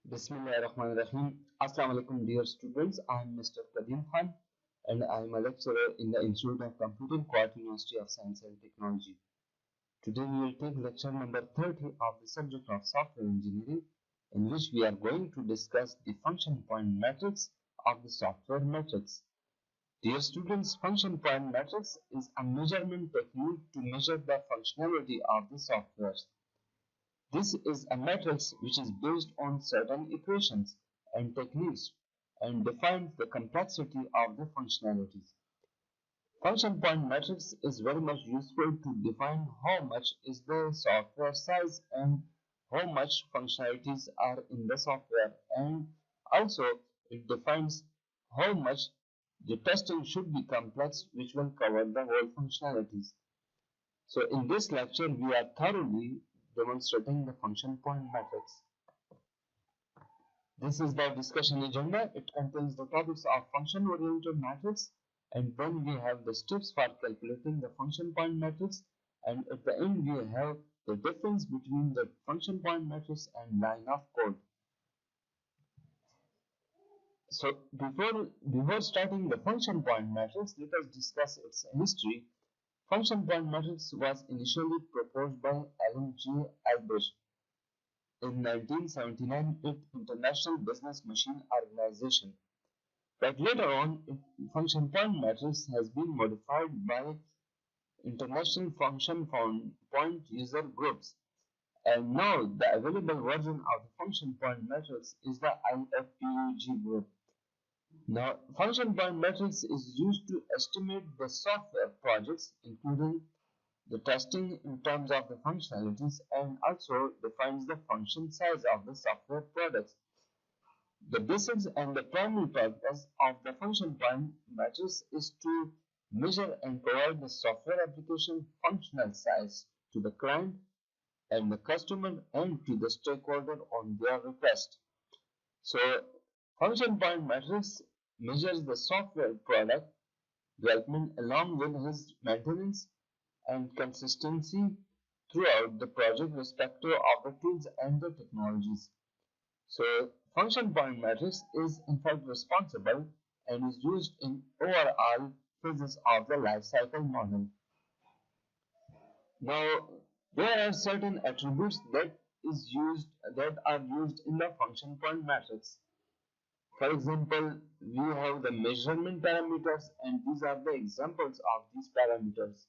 Bismillahirrahmanirrahim. Assalamu alaikum dear students. I am Mr. Kadim Khan and I am a lecturer in the Institute of Computing, Quality University of Science and Technology. Today we will take lecture number 30 of the subject of software engineering, in which we are going to discuss the function point matrix of the software matrix. Dear students, function point matrix is a measurement technique to measure the functionality of the software. This is a matrix which is based on certain equations and techniques and defines the complexity of the functionalities. Function point matrix is very much useful to define how much is the software size and how much functionalities are in the software, and also it defines how much the testing should be complex, which will cover the whole functionalities. So in this lecture we are thoroughly demonstrating the function point matrix. This is the discussion agenda. It contains the topics of function oriented matrix, and then we have the steps for calculating the function point matrix, and at the end we have the difference between the function point matrix and line of code. So before starting the function point matrix, let us discuss its history. Function point matrix was initially proposed by L30 in 1979 with International Business Machine Organization. But later on, function point matrix has been modified by International Function Point User Groups, and now the available version of the function point matrix is the IFPUG group. Now, function point matrix is used to estimate the software projects, including the testing in terms of the functionalities, and also defines the function size of the software products. The basics and the primary purpose of the function point matrix is to measure and provide the software application functional size to the client and the customer and to the stakeholder on their request. So, function point matrix measures the software product development along with its maintenance and consistency throughout the project, respective of the tools and the technologies. So, function point matrix is in fact responsible and is used in overall phases of the life cycle model. Now, there are certain attributes that are used in the function point matrix. For example, we have the measurement parameters, and these are the examples of these parameters.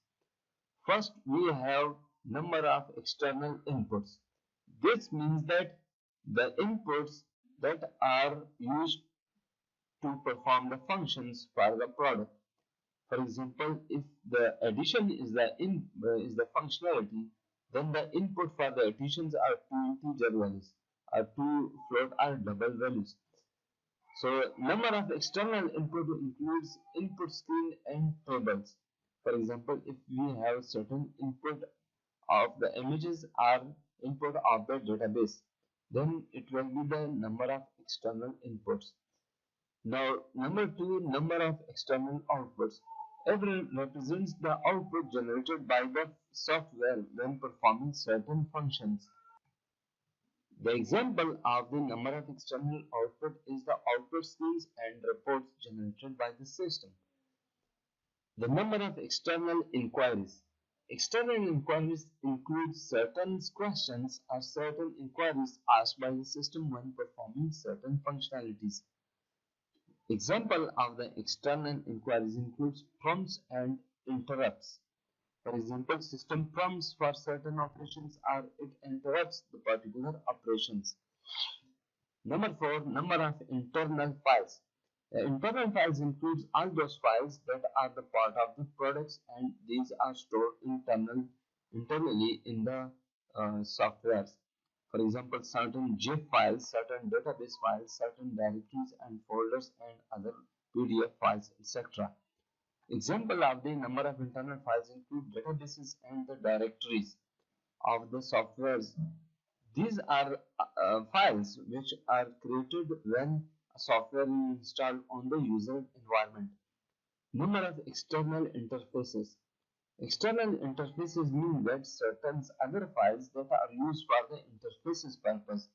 First, we have number of external inputs. This means that the inputs that are used to perform the functions for the product. For example, if the addition is the functionality, then the input for the additions are two integer values, or two float or double values. So, number of external input includes input screen and tables. For example, if we have certain input of the images or input of the database, then it will be the number of external inputs. Now, number two, number of external outputs. Every represents the output generated by the software when performing certain functions. The example of the number of external output is the output screens and reports generated by the system. The number of external inquiries. External inquiries include certain questions or certain inquiries asked by the system when performing certain functionalities. Example of the external inquiries includes prompts and interrupts. For example, system prompts for certain operations or it interrupts the particular operations. Number 4, number of internal files. The internal files includes all those files that are the part of the products, and these are stored internally in the softwares. For example, certain GIF files, certain database files, certain directories and folders, and other PDF files, etc. Example of the number of internal files include databases and the directories of the softwares. These are files which are created when a software is installed on the user environment. Number of external interfaces. External interfaces mean that certain other files that are used for the interfaces purpose.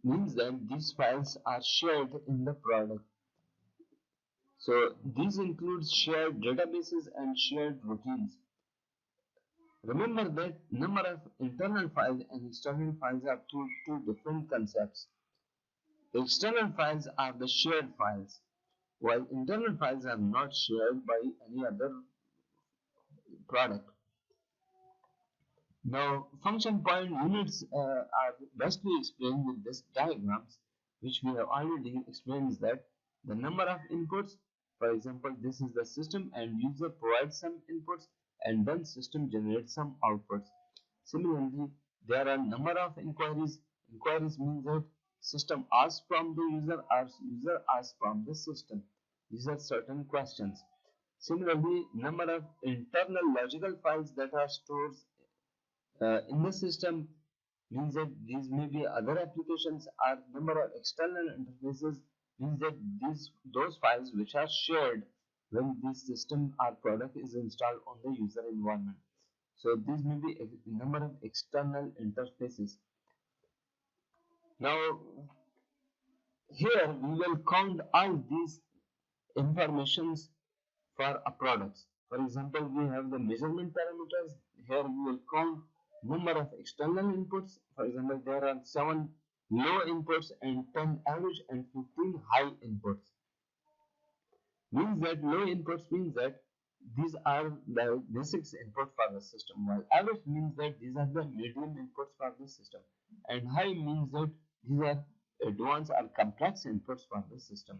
means that these files are shared in the product. So these include shared databases and shared routines. Remember that number of internal files and external files are two different concepts. External files are the shared files, while internal files are not shared by any other product. Now, function point units are bestly explained with this diagrams, which we have already explained, is that the number of inputs, for example, this is the system and user provides some inputs and then system generates some outputs. Similarly, there are number of inquiries. Inquiries means that system asks from the user or user asks from the system. These are certain questions. Similarly, number of internal logical files that are stored in the system means that these may be other applications, or number of external interfaces means that those files which are shared when this system or product is installed on the user environment. So these may be a number of external interfaces. Now here we will count all these informations for a product. For example, we have the measurement parameters. Here we will count number of external inputs. For example, there are 7 low inputs and 10 average and 15 high inputs. Means that low inputs means that these are the basic input for the system, while average means that these are the medium inputs for the system, and high means that these are advanced or complex inputs for the system.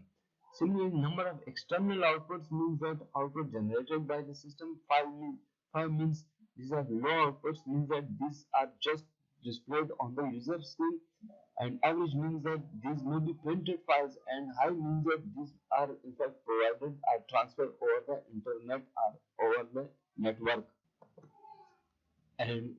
Similarly, number of external outputs means that output generated by the system. 5 means these are low outputs, means that these are just displayed on the user screen, and average means that these may be printed files, and high means that these are in fact provided or transferred over the internet or over the network. And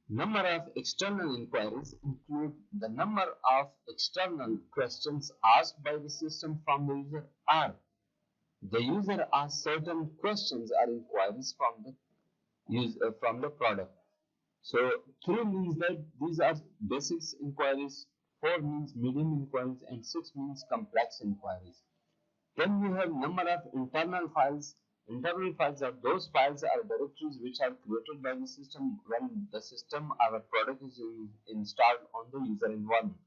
number of external inquiries include the number of external questions asked by the system from the user, or the user asks certain questions or inquiries from the product. So 3 means that these are basic inquiries, 4 means medium inquiries, and 6 means complex inquiries. Then we have number of internal files. Internal files are those files or directories which are created by the system when the system or a product is installed on the user environment.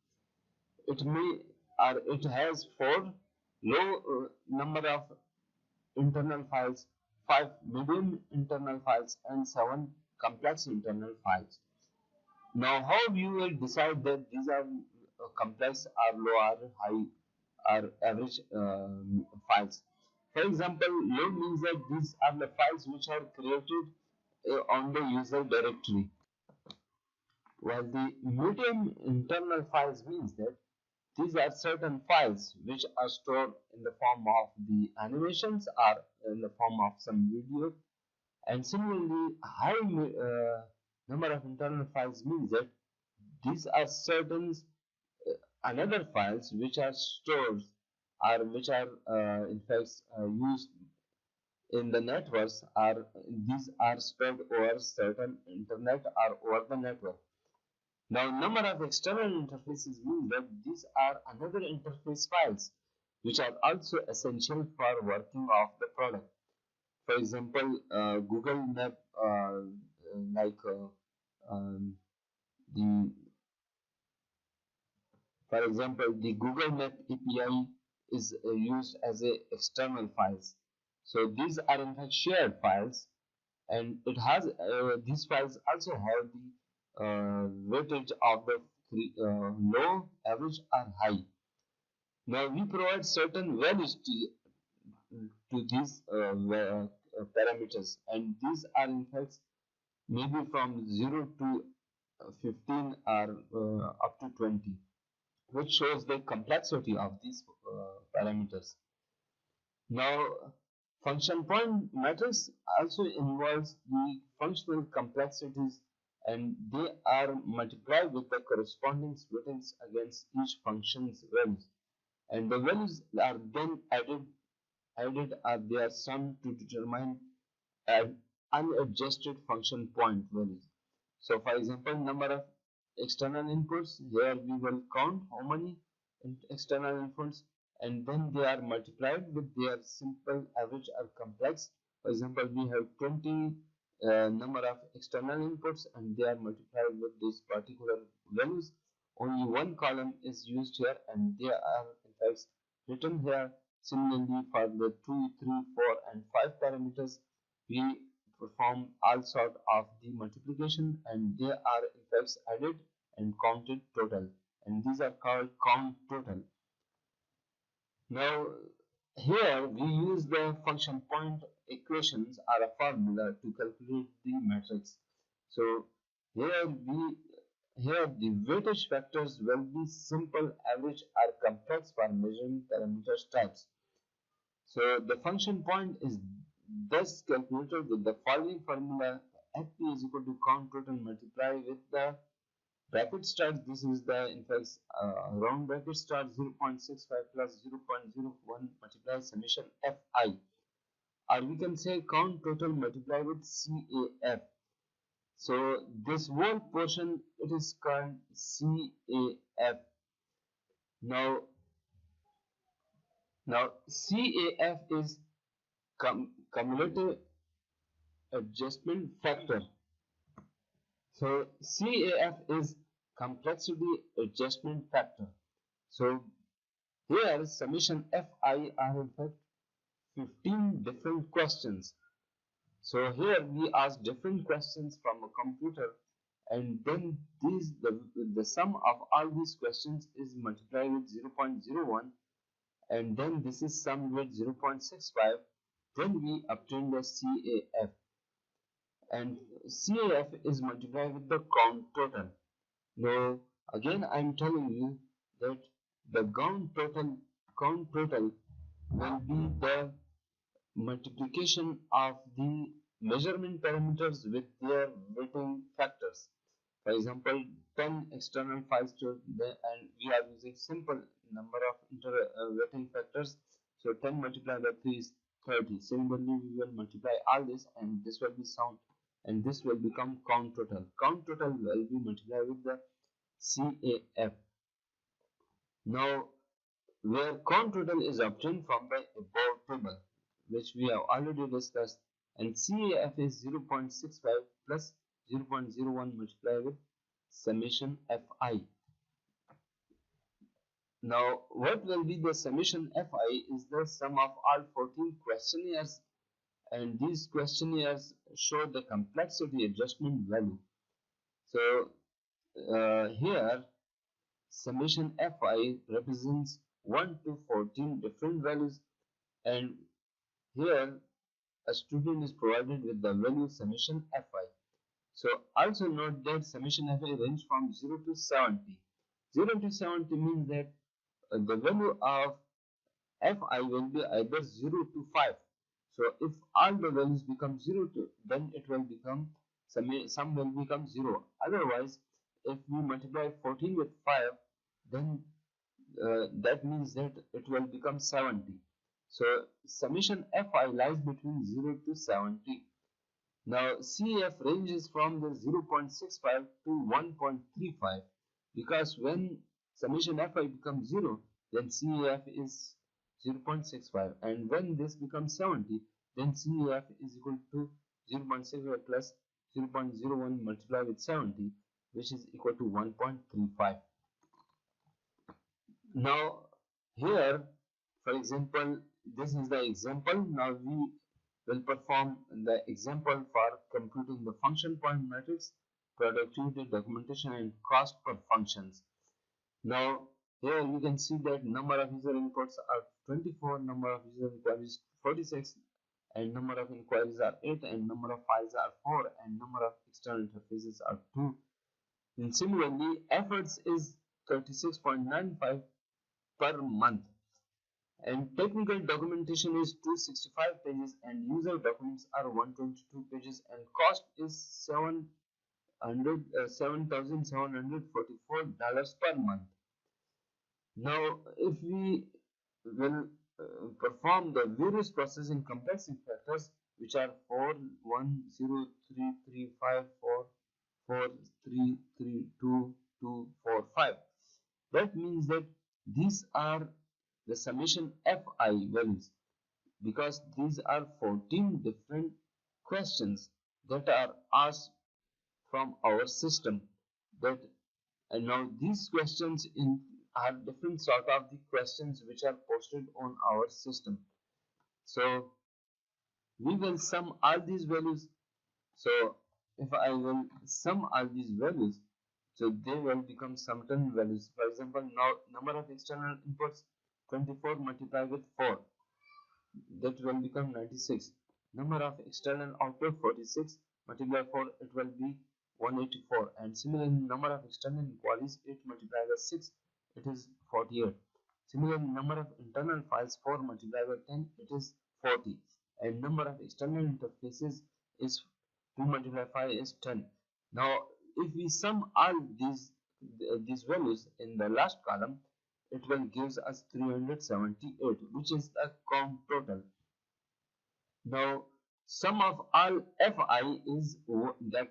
It has 4 low number of internal files, 5 medium internal files, and 7 complex internal files. Now, how you will decide that these are complex or low or high or average files? For example, low means that these are the files which are created on the user directory, while the medium internal files means that these are certain files which are stored in the form of the animations or in the form of some video. And similarly, high number of internal files means that these are certain another files which are stored or which are in fact used in the networks, or these are spread over certain internet or over the network. Now, number of external interfaces means that these are another interface files which are also essential for working of the product. For example, Google Map, for example, the Google Map API is used as a external files. So these are in fact shared files, and it has these files also have the weightage of the low, average, or high. Now we provide certain values to these parameters, and these are in fact maybe from 0 to 15 or up to 20, which shows the complexity of these parameters. Now, function point matrix also involves the functional complexities, and they are multiplied with the corresponding weightings against each function's values, and the values are then added or they are summed to determine an unadjusted function point values. So, for example, number of external inputs. Here we will count how many external inputs, and then they are multiplied with their simple average or complex. For example, we have 20 number of external inputs and they are multiplied with these particular values. Only one column is used here and they are in fact written here. Similarly, for the 2, 3, 4 and 5 parameters, we perform all sort of the multiplication and they are in fact added and counted total, and these are called count total. Now here we use the function point equations or a formula to calculate the matrix. So here the weightage factors will be simple, average or complex for measuring parameter types. So the function point is thus calculated with the following formula: FP is equal to count total multiply with the bracket start. This is the in fact round bracket start 0.65 plus 0.01 multiply summation Fi, or we can say count total multiply with CAF. So this whole portion, it is called CAF. Now CAF is cumulative adjustment factor. So CAF is complexity adjustment factor. So here summation Fi are in fact 15 different questions. So here we ask different questions from a computer, and then the sum of all these questions is multiplied with 0.01, and then this is summed with 0.65. Then we obtain the CAF, and CAF is multiplied with the count total. Now again I am telling you that the count total will be the multiplication of the measurement parameters with their weighting factors. For example, 10 external files to and we are using simple number of weighting factors. So 10 multiplied by 3 is 30. Similarly, we will multiply all this and this will be sound, and this will become count total. Count total will be multiplied with the CAF. Now, where count total is obtained from the above table, which we have already discussed, and CAF is 0.65 plus 0.01 multiplied with summation Fi. Now, what will be the summation Fi is the sum of all 14 questionnaires, and these questionnaires show the complexity adjustment value. So, here summation Fi represents 1 to 14 different values, and here a student is provided with the value summation Fi. So also note that summation Fi range from 0 to 70. 0 to 70 means that the value of Fi will be either 0 to 5. So if all the values become 0 to, then it will become sum will become 0. Otherwise, if we multiply 14 with 5, then that means that it will become 70. So summation Fi lies between 0 to 70. Now CAF ranges from the 0.65 to 1.35, because when summation Fi becomes 0, then CAF is 0.65, and when this becomes 70, then CAF is equal to 0.65 plus 0.01 multiplied with 70, which is equal to 1.35. Now here, for example, this is the example. Now we will perform the example for computing the function point matrix, productivity, documentation and cost per functions. Now here you can see that number of user inputs are 24, number of user inquiries 46, and number of inquiries are 8, and number of files are 4, and number of external interfaces are 2. And similarly, efforts is 36.95 per month, and technical documentation is 265 pages, and user documents are 122 pages, and cost is $7,744 per month. Now if we will perform the various processing complexity factors, which are 4, 1, 0, 3, 3, 5, 4, 4, 3, 3, 2, 2, 4, 5. That means that these are the summation fi values, because these are 14 different questions that are asked from our system. That and now these questions in are different sort of the questions which are posted on our system. So we will sum all these values. So if I will sum all these values, so they will become summative values. For example, now number of external inputs 24 multiplied with 4, that will become 96. Number of external output 46 multiplied 4, it will be 184. And similarly, number of external inquiries 8 multiplied by 6, it is 48. Similarly, number of internal files 4 multiplied by 10, it is 40. And number of external interfaces is 2 multiplied by 5 is 10. Now, if we sum all these values in the last column, it will gives us 378, which is the count total. Now, sum of all fi is that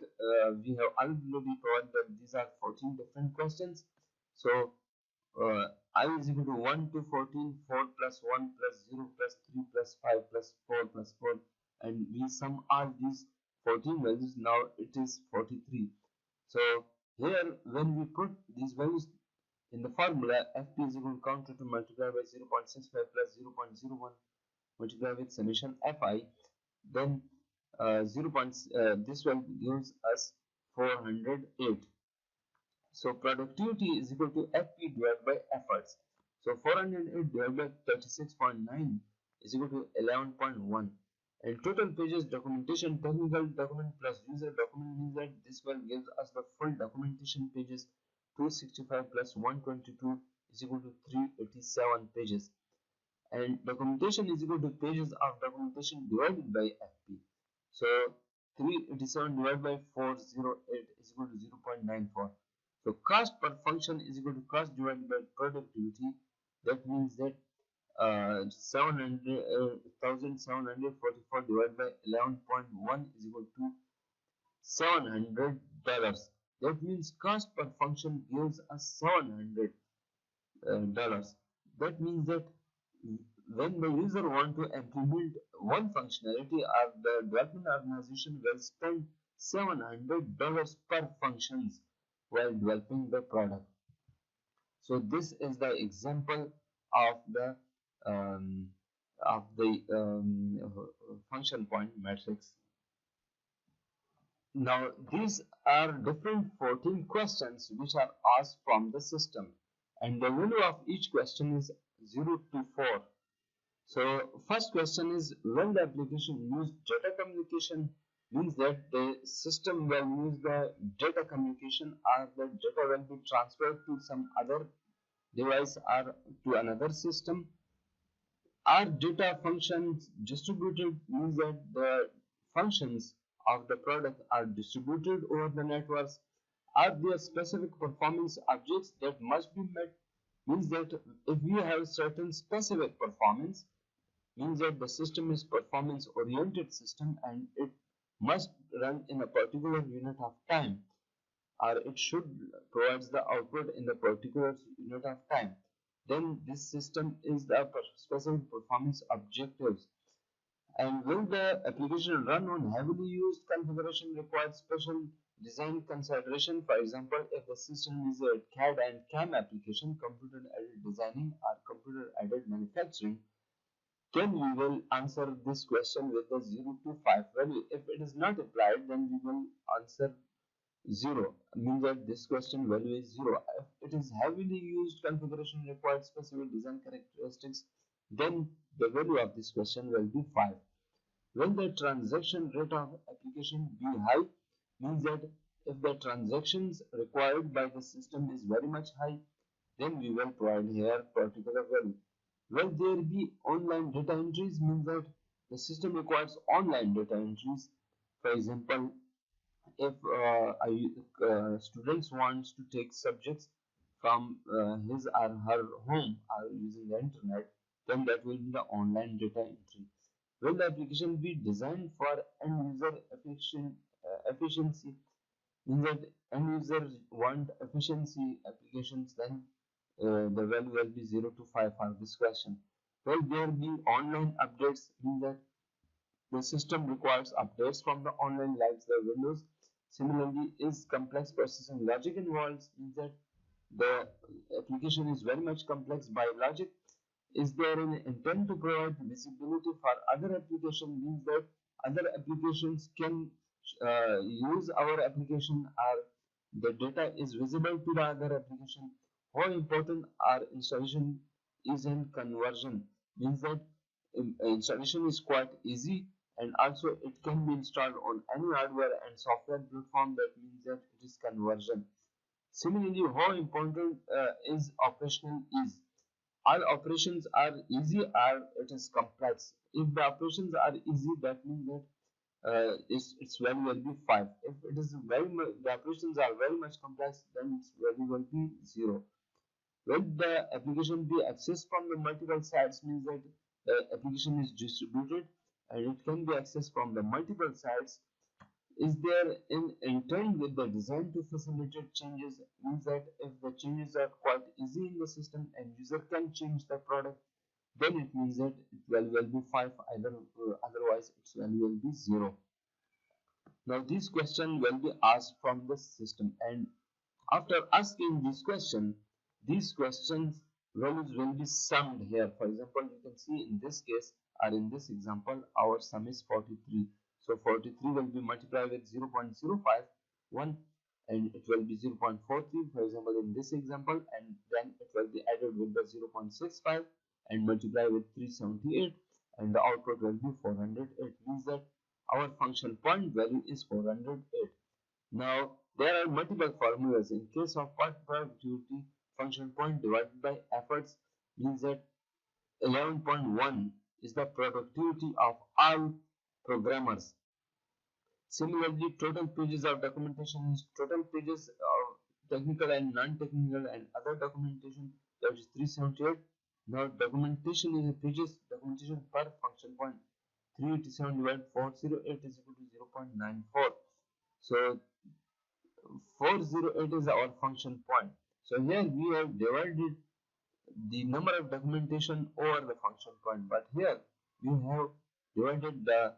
we have already provided that these are 14 different questions. So I is equal to 1 to 14, 4 plus 1 plus 0 plus 3 plus 5 plus 4 plus 4, and we sum all these 14 values. Now it is 43. So here, when we put these values in the formula, fp is equal to counter to multiply by 0.65 plus 0.01 multiply with summation fi, then this one gives us 408. So productivity is equal to fp divided by efforts. So 408 divided by 36.9 is equal to 11.1. And total pages documentation, technical document plus user document, means that this one gives us the full documentation pages 265 plus 122 is equal to 387 pages. And documentation is equal to pages of documentation divided by fp. So 387 divided by 408 is equal to 0.94. So cost per function is equal to cost divided by productivity. That means that 1744 divided by 11.1 is equal to $700. That means cost per function gives us $700. That means that when the user want to implement one functionality, or the development organization will spend $700 per functions while developing the product. So this is the example of the function point matrix. Now these are different 14 questions which are asked from the system, and the value of each question is 0 to 4. So first question is, when the application use data communication, means that the system will use the data communication, or the data will be transferred to some other device or to another system. Are data functions distributed, means that the functions of the product are distributed over the networks. Are there specific performance objects that must be met, means that if we have certain specific performance, means that the system is performance oriented system and it must run in a particular unit of time, or it should provide the output in the particular unit of time, then this system is the specific performance objectives. And will the application run on heavily used configuration requires special design consideration? For example, if the system is a CAD and CAM application, computer aided designing or computer aided manufacturing, then we will answer this question with the 0 to 5 value. If it is not applied, then we will answer 0, means that this question value is 0. If it is heavily used configuration required specific design characteristics, then the value of this question will be 5. When the transaction rate of application be high, means that if the transactions required by the system is very much high, then we will provide here particular value. Will there be online data entries, means that the system requires online data entries. For example, if students wants to take subjects from his or her home or using the internet, then that will be the online data entry. Will the application be designed for end user efficiency, Means that end users want efficiency applications, then the value will be 0 to 5 for this question. Will there be online updates? Means that the system requires updates from the online like the Windows. Similarly, is complex processing logic involved? Means that the application is very much complex by logic. Is there an intent to provide visibility for other applications? Means that other applications can use our application, or the data is visible to the other application. How important our installation is in conversion? Means that installation is quite easy, and also it can be installed on any hardware and software platform. That means that it is conversion. Similarly, how important is operational ease? All operations are easy or it is complex. If the operations are easy, that means that its value will be 5. If it is very much, the operations are very much complex, then its value will be 0. When the application be accessed from the multiple sites, means that the application is distributed and it can be accessed from the multiple sites. Is there an intent with the design to facilitate changes? Means that if the changes are quite easy in the system and user can change the product, then it means that its value will be 5, either otherwise its value will be 0. Now this question will be asked from the system, and after asking this question, these questions values will be summed here. For example, you can see in this case, or in this example, our sum is 43. So 43 will be multiplied with 0.051 and it will be 0.43, for example, in this example, and then it will be added with the 0.65 and multiplied with 378, and the output will be 408. Means that our function point value is 408. Now, there are multiple formulas. In case of productivity, function point divided by efforts means that 11.1 is the productivity of all programmers. Similarly, total pages of documentation is total pages of technical and non-technical and other documentation, that is 378. Now, documentation is pages documentation per function point. 387 divided 408 is equal to 0.94. So 408 is our function point. So here we have divided the number of documentation over the function point, but here we have divided the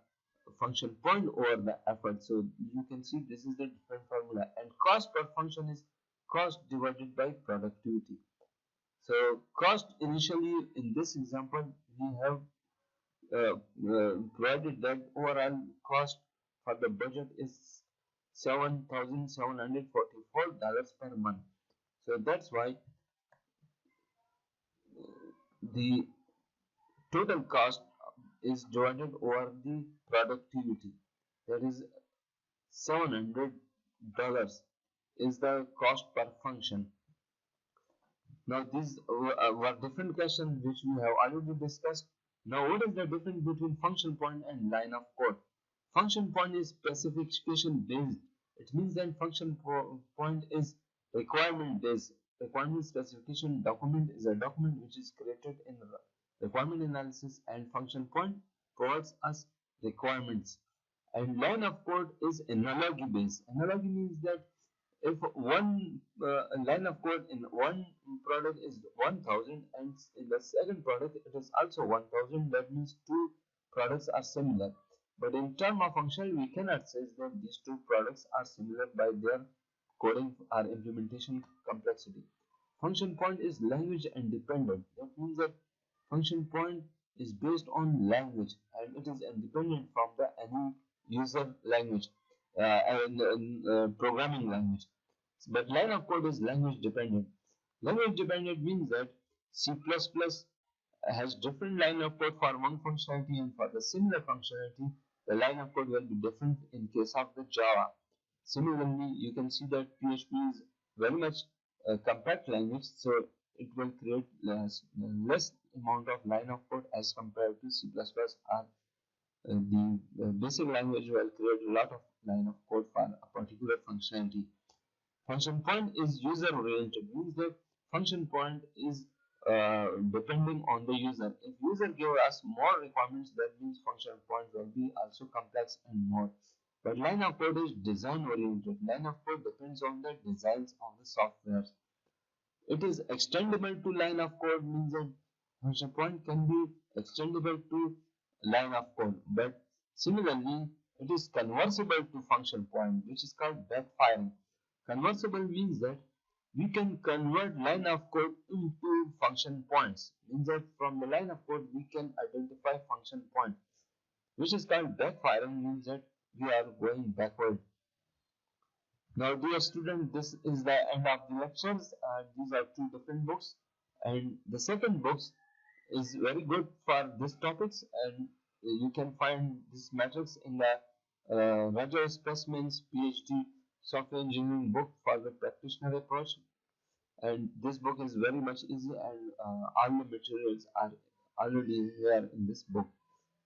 function point over the effort. So you can see this is the different formula, and cost per function is cost divided by productivity. So cost, initially in this example we have provided that overall cost for the budget is $7,744 per month. So that's why the total cost is divided over the productivity. That is $700 is the cost per function. Now these were different questions which we have already discussed. Now what is the difference between function point and line of code? Function point is specification based. It means that function point is requirement based. Requirement specification document is a document which is created in requirement analysis, and function point provides us requirements. And line of code is analogy based. Analogy means that if one line of code in one product is 1000 and in the second product it is also 1000, that means two products are similar. But in terms of function, we cannot say that these two products are similar by their coding or implementation complexity. Function point is language independent. That means that function point is based on language and it is independent from the any user language and programming language. But line of code is language dependent. Language dependent means that C++ has different line of code for one functionality, and for the similar functionality the line of code will be different in case of the Java. Similarly, you can see that PHP is very much a compact language, so it will create less amount of line of code as compared to C++, or the basic language will create a lot of line of code for a particular functionality. Function point is user oriented, means that function point is depending on the user. If user give us more requirements, that means function point will be also complex and more. But line of code is design oriented. Line of code depends on the designs of the software. It is extendable to line of code means that function point can be extendable to line of code. But similarly, it is conversible to function point, which is called backfiring. Conversible means that we can convert line of code into function points. Means that from the line of code we can identify function point, which is called backfiring. Means that we are going backward. Now, dear student, this is the end of the lectures. These are two different books, and the second book is very good for these topics, and you can find this matrix in the Roger Specimens PhD Software Engineering book for the practitioner approach. And this book is very much easy, and all the materials are already here in this book.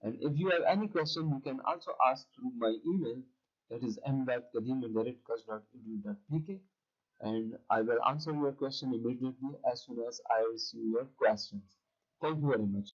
And if you have any question, you can also ask through my email, that is m.kadim@kust.edu.pk, and I will answer your question immediately as soon as I receive your questions. Thank you very much.